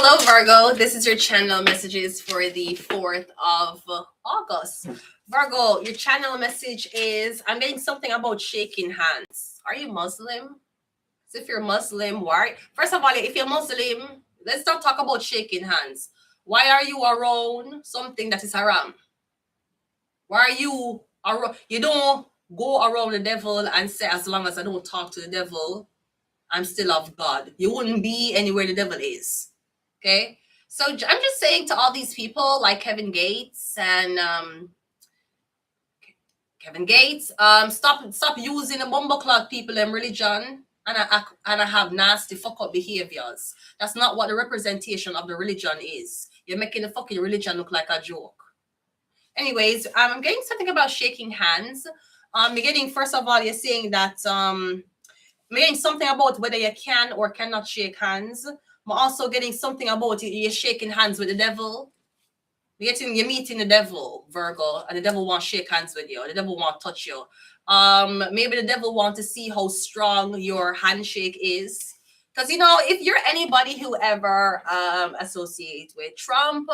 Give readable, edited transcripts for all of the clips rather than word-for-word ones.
Hello, Virgo. This is your channel messages for the 4th of August. Virgo, your channel message is, I'm getting something about shaking hands. Are you Muslim? So if you're Muslim, why? First of all, if you're Muslim, let's not talk about shaking hands. Why are you around something that is haram? Why are you around? You don't go around the devil and say, as long as I don't talk to the devil, I'm still of God. You wouldn't be anywhere the devil is. Okay, so I'm just saying to all these people like Kevin Gates and stop using the bumbleclot people in religion and I have nasty fuck up behaviors. That's not what the representation of the religion is. You're making the fucking religion look like a joke. Anyways, I'm getting something about shaking hands. Beginning first of all, you're saying that getting something about whether you can or cannot shake hands. I'm also getting something about you're shaking hands with the devil. You're meeting the devil, Virgo, and the devil wants to shake hands with you. The devil wants to touch you. Maybe the devil wants to see how strong your handshake is. Because, if you're anybody who ever associate with Trump,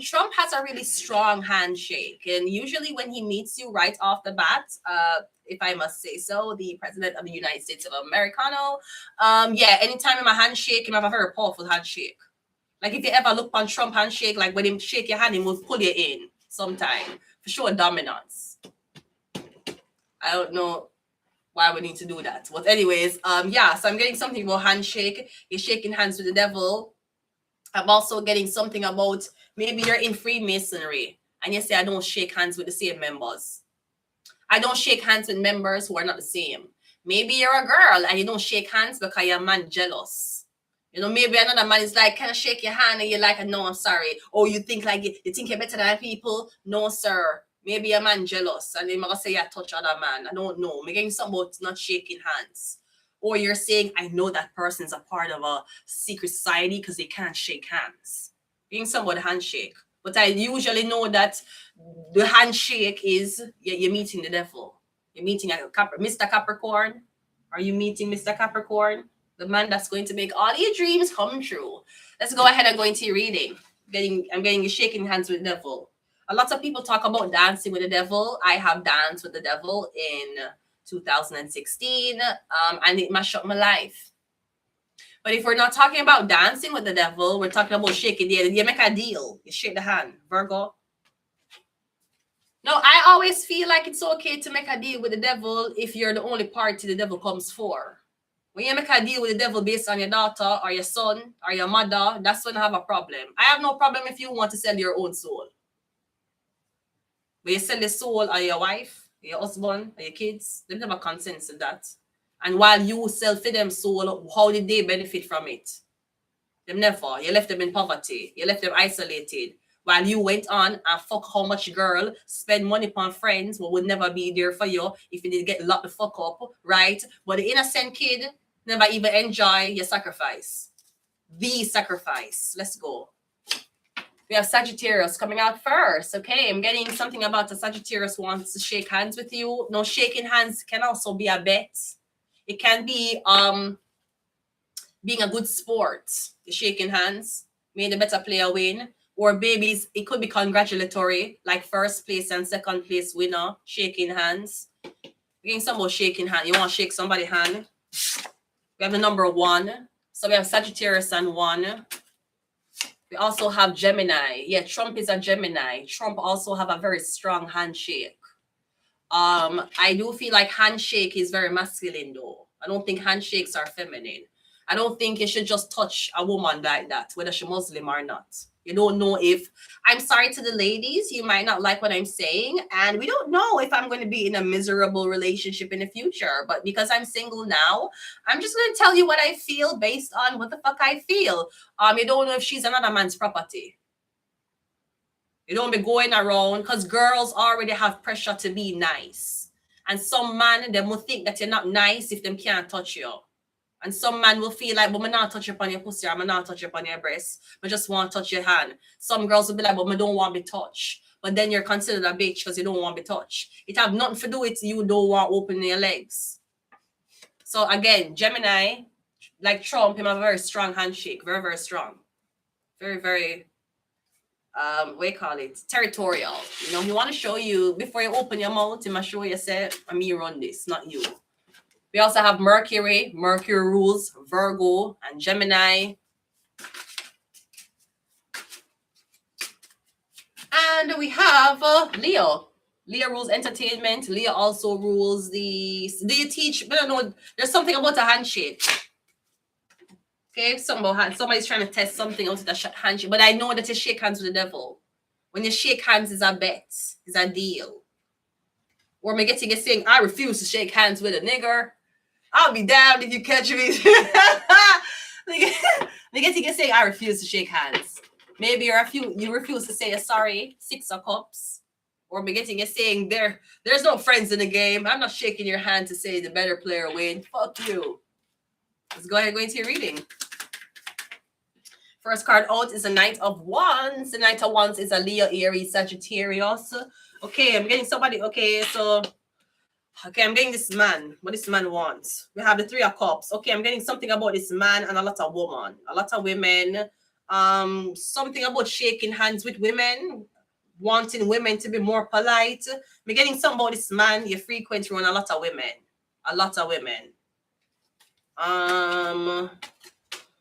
Trump has a really strong handshake. And usually when he meets you right off the bat, if I must say so, the president of the United States of Americano, anytime in my handshake, he have a very powerful handshake. Like if you ever look on Trump handshake, like when him shake your hand, he will pull you in sometime. For sure, dominance. I don't know why we need to do that. But anyways, so I'm getting something about handshake. You're shaking hands with the devil. I'm also getting something about maybe you're in Freemasonry and you say, I don't shake hands with the same members. I don't shake hands with members who are not the same. Maybe you're a girl and you don't shake hands because your man jealous. Maybe another man is like, can I shake your hand? And you're like, no, I'm sorry. Or you think like you think you're better than people? No, sir. Maybe a man jealous and they might say you touch other man. I don't know. I'm getting something about not shaking hands. Or you're saying, I know that person's a part of a secret society because they can't shake hands. Being somewhat handshake. But I usually know that the handshake is you're meeting the devil. You're meeting Mr. Capricorn. Are you meeting Mr. Capricorn? The man that's going to make all your dreams come true. Let's go ahead and go into your reading. I'm getting you shaking hands with the devil. A lot of people talk about dancing with the devil. I have danced with the devil in 2016, and it mashed up my life. But if we're not talking about dancing with the devil, we're talking about shaking the hand. You make a deal. You shake the hand, Virgo. No, I always feel like it's okay to make a deal with the devil if you're the only party the devil comes for. When you make a deal with the devil based on your daughter or your son or your mother, that's when I have a problem. I have no problem if you want to sell your own soul. But you sell the soul of your wife, your husband, or your kids, they never consent to that. And while you sell for them soul, how did they benefit from it? Them never. You left them in poverty. You left them isolated. While you went on and fuck how much girl, spend money upon friends who would never be there for you if you did get locked the fuck up, right? But the innocent kid never even enjoy your sacrifice. The sacrifice. Let's go. We have Sagittarius coming out first. Okay, I'm getting something about the Sagittarius wants to shake hands with you. No, shaking hands can also be a bet. It can be being a good sport. The shaking hands made the better player win. Or babies, it could be congratulatory, like first place and second place winner, shaking hands. We're getting some more shaking hand. You want to shake somebody's hand? We have the number 1. So we have Sagittarius and 1. We also have Gemini. Yeah, Trump is a Gemini. Trump also have a very strong handshake. I do feel like handshake is very masculine though. I don't think handshakes are feminine. I don't think you should just touch a woman like that, whether she's Muslim or not. You don't know if, I'm sorry to the ladies, you might not like what I'm saying. And we don't know if I'm going to be in a miserable relationship in the future. But because I'm single now, I'm just going to tell you what I feel based on what the fuck I feel. You don't know if she's another man's property. You don't be going around because girls already have pressure to be nice. And some man, they will think that you're not nice if them can't touch you. And some man will feel like, but I not touch upon your pussy, or I not touch upon your breast. I just want to touch your hand. Some girls will be like, but I don't want to be touched. But then you're considered a bitch because you don't want to be touched. It have nothing to do with you don't want to open your legs. So again, Gemini, like Trump, him have a very strong handshake. Very, very strong. Very, very what you call it? Territorial. You know, he want to show you before you open your mouth, he must show you say, me run this, not you. We also have Mercury. Mercury rules Virgo and Gemini. And we have Leo. Leo rules entertainment. Leo also rules the... Do you teach? I don't know. There's something about a handshake. Okay, somebody's trying to test something out with a handshake. But I know that you shake hands with the devil. When you shake hands, it's a bet. It's a deal. Or me getting you saying, I refuse to shake hands with a nigger. I'll be damned if you catch me. Me getting you saying, I refuse to shake hands. Maybe you refuse to say a sorry, 6 of cups. Or me getting you saying, there's no friends in the game. I'm not shaking your hand to say the better player win. Fuck you. Let's go ahead and go into your reading. First card out is the Knight of Wands. The Knight of Wands is a Leo, Aries, Sagittarius. Okay, I'm getting somebody. Okay, I'm getting this man. What this man wants. We have the 3 of Cups. Okay, I'm getting something about this man and a lot of women. A lot of women. Something about shaking hands with women. Wanting women to be more polite. I'm getting something about this man. Your frequency run a lot of women. A lot of women.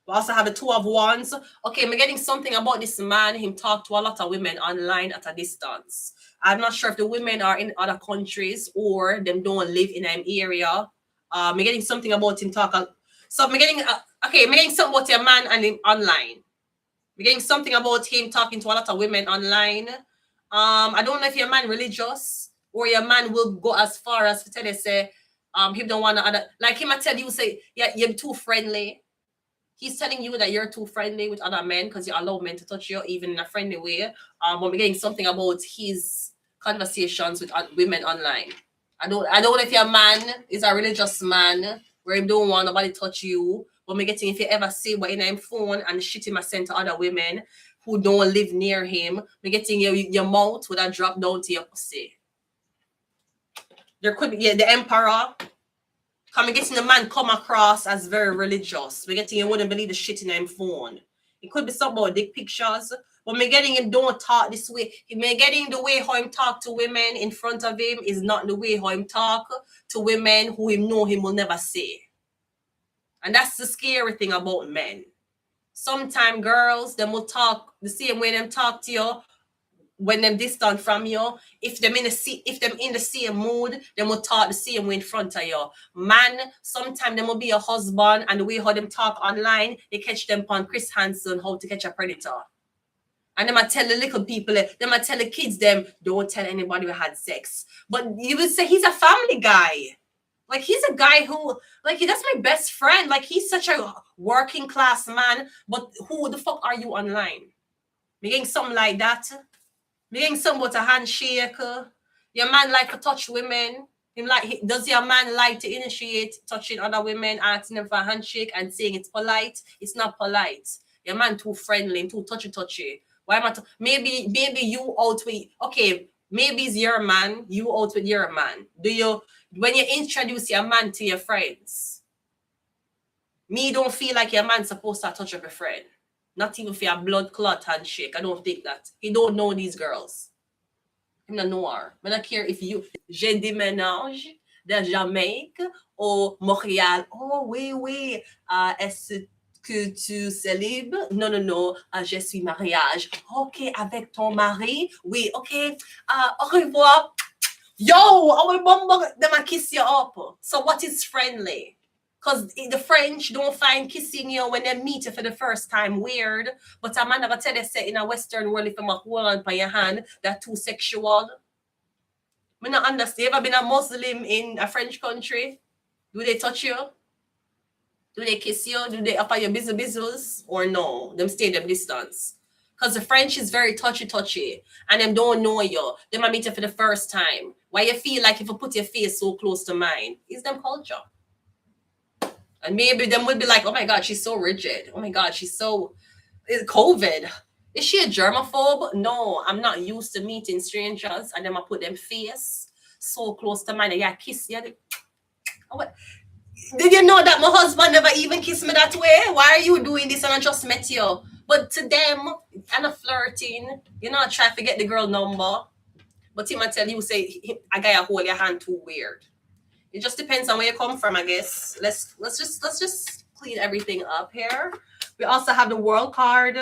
We also have the 2 of Wands. Okay, I'm getting something about this man. Him talk to a lot of women online at a distance. I'm not sure if the women are in other countries or them don't live in an area. I'm getting something about him talk. So I'm getting I'm getting something about your man and him online. I'm getting something about him talking to a lot of women online. I don't know if your man religious or your man will go as far as to tell you say he don't want to like him. I tell you say yeah you're too friendly. He's telling you that you're too friendly with other men because you allow men to touch you even in a friendly way. But we're getting something about his conversations with women online. I don't know if your man is a religious man where he don't want nobody touch you. But we're getting if you ever see what in him phone and shit him sent to other women who don't live near him, we're getting your mouth would have dropped down to your pussy. There could be the emperor. We're getting the man come across as very religious. We're getting you wouldn't believe the shit in him phone. It could be something about dick pictures. But me getting him don't talk this way. Me getting the way how him talk to women in front of him is not the way how him talk to women who him know him will never say. And that's the scary thing about men. Sometimes girls, them will talk the same way them talk to you when them distant from you. If them in the same mood, them will talk the same way in front of you. Man, sometimes them will be a husband and the way how them talk online, they catch them on Chris Hansen, how to catch a predator. And them I tell the little people, them I tell the kids them, don't tell anybody we had sex. But you would say he's a family guy. Like he's a guy who, like that's my best friend. Like he's such a working class man. But who the fuck are you online? Me getting something like that. Me getting something about a handshake. Your man like to touch women. Does your man like to initiate touching other women, asking them for a handshake and saying it's polite? It's not polite. Your man too friendly, too touchy. Why am I? Maybe you out with maybe it's your man. You out with your man. When you introduce your man to your friends? Me don't feel like your man's supposed to touch up your friend. Not even for a blood clot handshake. I don't think that. He don't know these girls. He don't know her. I don't care if you j'ai déménage de Jamaïque ou Montréal. Oh oui. Est-ce que tu célibes? Non. Je suis mariage. Ok, avec ton mari? Oui, ok. Au revoir. Yo, them I kiss you up. So what is friendly? Because the French don't find kissing you when they meet you for the first time weird. But a man never tell you say in a Western world if I'm a hold on by your hand, they're too sexual. I don't understand. You ever been a Muslim in a French country? Do they touch you? Do they kiss you? Do they offer you business? Or no? Them stay them distance. Because the French is very touchy. And them don't know you. They might meet you for the first time. Why you feel like if you put your face so close to mine? It's them culture. And maybe them would be like, oh my God, she's so rigid. Oh my God, she's so... COVID. Is she a germaphobe? No, I'm not used to meeting strangers. And then I put them face so close to mine. And yeah, kiss you. Did you know that my husband never even kissed me that way? Why are you doing this and I just met you? But to them, kind of flirting, you know, try to get the girl number. But him I tell you, say, I got to hold your hand too weird. It just depends on where you come from, I guess. Let's just clean everything up here. We also have the World card.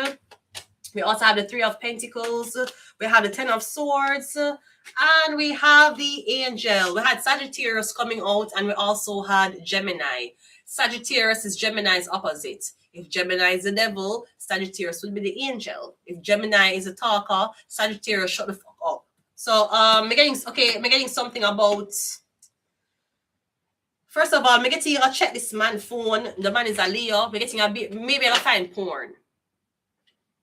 We also have the Three of Pentacles. We have the Ten of Swords. And we have the Angel. We had Sagittarius coming out, and we also had Gemini. Sagittarius is Gemini's opposite. If Gemini is the devil, Sagittarius will be the angel. If Gemini is a talker, Sagittarius shut the fuck up. So I'm getting something about. First of all, I'm getting to check this man's phone. The man is a Leo. I'm getting a bit, maybe I'll find porn.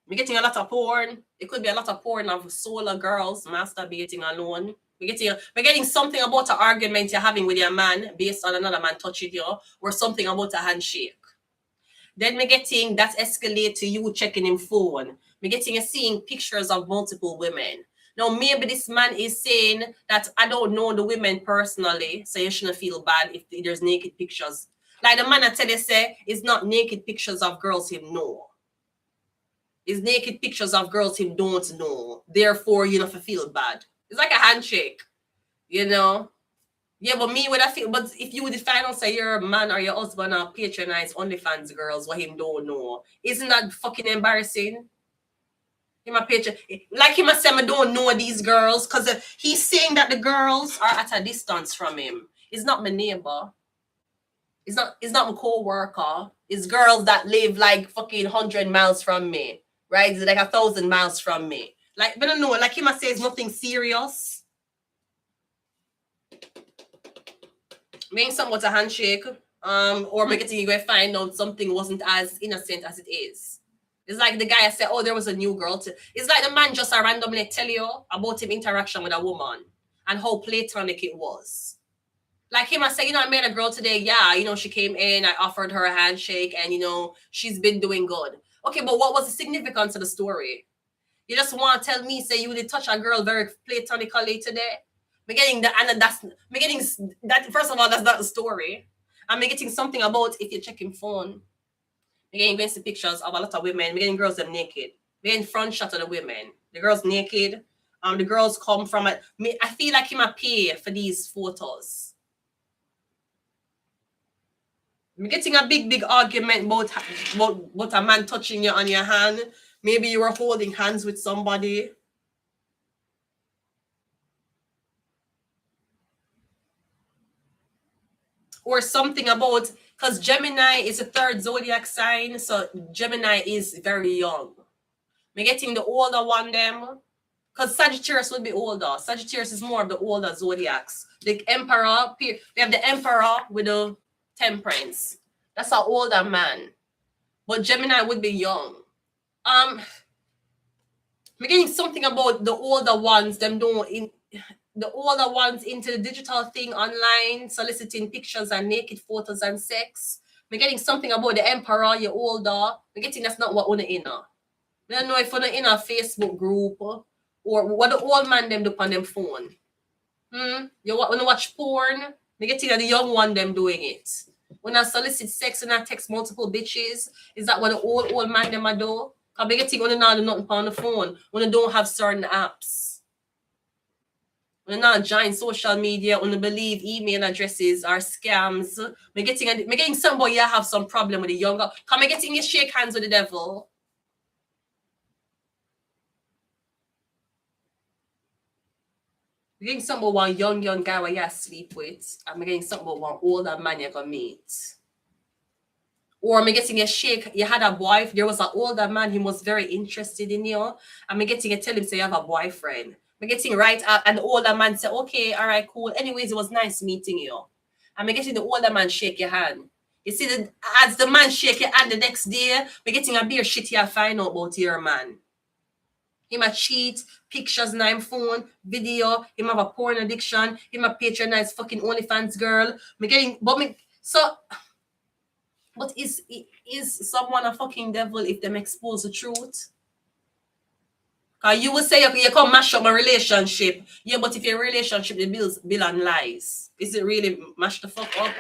I'm getting a lot of porn. It could be a lot of porn of solar girls masturbating alone. We're getting something about an argument you're having with your man based on another man touching you, or something about a handshake. Then we're getting that escalate to you checking him phone. We're getting seeing pictures of multiple women. Now, maybe this man is saying that I don't know the women personally, so you shouldn't feel bad if there's naked pictures. Like the man I tell you say, it's not naked pictures of girls him know. It's naked pictures of girls him don't know. Therefore, you know, to feel bad. It's like a handshake, you know? Yeah, but me, what I feel, but if you would define and say your man or your husband or patronize OnlyFans girls what him don't know, isn't that fucking embarrassing? Him a picture, like him a say, I don't know these girls, because he's saying that the girls are at a distance from him. It's not my neighbor. It's not my co-worker. It's girls that live like fucking 100 miles from me, right? It's like 1,000 miles from me. Like, but I don't know, like him a say it's nothing serious. Maybe something with a handshake, or make it you go find out something wasn't as innocent as it is. It's like the guy said, oh, there was a new girl. It's like the man just randomly tell you about his interaction with a woman and how platonic it was. Like him, I said, you know, I met a girl today. Yeah, you know, she came in, I offered her a handshake, and, you know, she's been doing good. Okay, but what was the significance of the story? You just want to tell me, say you did touch a girl very platonically today? First of all, that's not the story. I'm getting something about if you're checking phone. We're getting basic pictures of a lot of women. We're getting girls them naked. We're in front shot of the women. The girls naked. The girls come from it. I feel like he might pay for these photos. We're getting a big argument about a man touching you on your hand. Maybe you were holding hands with somebody. Or something about, because Gemini is a third zodiac sign, so Gemini is very young. We're getting the older one them, because Sagittarius would be older. Sagittarius is more of the older zodiacs. The Emperor, we have the Emperor with the Temperance. That's an older man. But Gemini would be young. We're getting something about the older ones, them don't the older ones into the digital thing online, soliciting pictures and naked photos and sex. We're getting something about the Emperor, you're older. We're getting that's not what we're in. I don't know if we're in a Facebook group or what the old man them do on them phone. You want to watch porn? We're getting the young one them doing it. When I solicit sex and I text multiple bitches, is that what the old man them I do? Because we're getting when they not do nothing on the phone, when they don't have certain apps. When not join social media, when they believe email addresses are scams. Me getting somebody have some problem with the younger. Come me getting you shake hands with the devil. Me getting somebody one young guy where you sleep with. And me getting somebody one older man you gonna meet. Or me getting a shake, you had a boyfriend, there was an older man, he was very interested in you. And me getting a tell him say you have a boyfriend. I'm getting right up, and the older man say, okay, all right, cool. Anyways, it was nice meeting you. I'm getting the older man shake your hand. You see, as the man shake your hand the next day, we're getting a beer shit you find out about your man. Him a cheat, pictures on him phone, video, him have a porn addiction, him a patronize fucking OnlyFans girl. But is someone a fucking devil if them expose the truth? You will say you come mash up a relationship. Yeah, but if your relationship the build on lies, is it really mash the fuck up?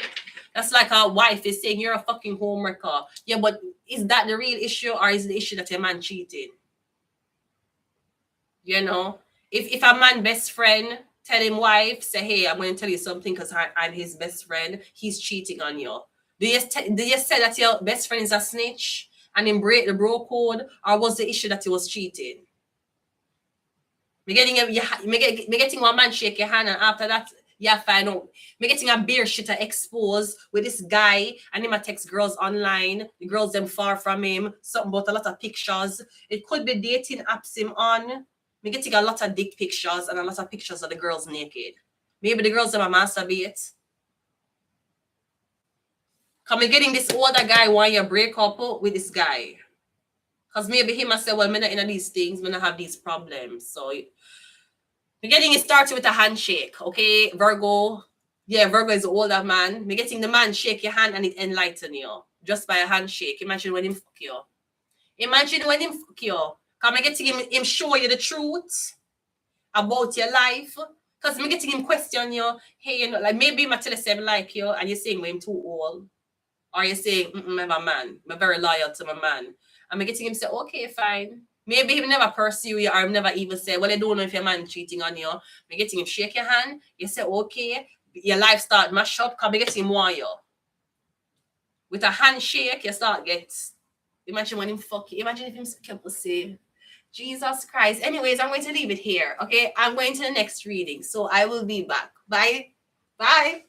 That's like a wife is saying you're a fucking homewrecker. Yeah, but is that the real issue, or is the issue that your man cheating? You know, if a man best friend tell him wife, say, hey, I'm going to tell you something because I'm his best friend, he's cheating on you. Do you say that your best friend is a snitch and him break the bro code, or was the issue that he was cheating? Me getting one man shake your hand, and after that, yeah, find out. Me getting a beer shitter exposed with this guy, and him a text girls online. The girls them far from him. Something about a lot of pictures. It could be dating apps him on. Me getting a lot of dick pictures and a lot of pictures of the girls naked. Maybe the girls them a masturbate. Come me getting this older guy want you break up with this guy. Because maybe he must say, well, me not in these things, me not have these problems. So we're getting it started with a handshake, okay? Virgo. Yeah, Virgo is the older man. We're getting the man shake your hand and it enlighten you. Just by a handshake. Imagine when him fuck you. Imagine when him fuck you. Come and getting him show you the truth about your life. Because me getting him question you, hey, you know, like maybe my tell you say I like you and you're saying when I'm too old. Or you're saying, I'm a man. I'm very loyal to my man. And me getting him say, okay, fine. Maybe he never pursue you or never even say, well, I don't know if your man cheating on you. Me getting him shake your hand. You say, okay. Your life start mash up. Because me getting him want you. With a handshake, you start get. Imagine when him fuck you. Imagine if him suck pussy. Jesus Christ. Anyways, I'm going to leave it here. Okay. I'm going to the next reading. So I will be back. Bye. Bye.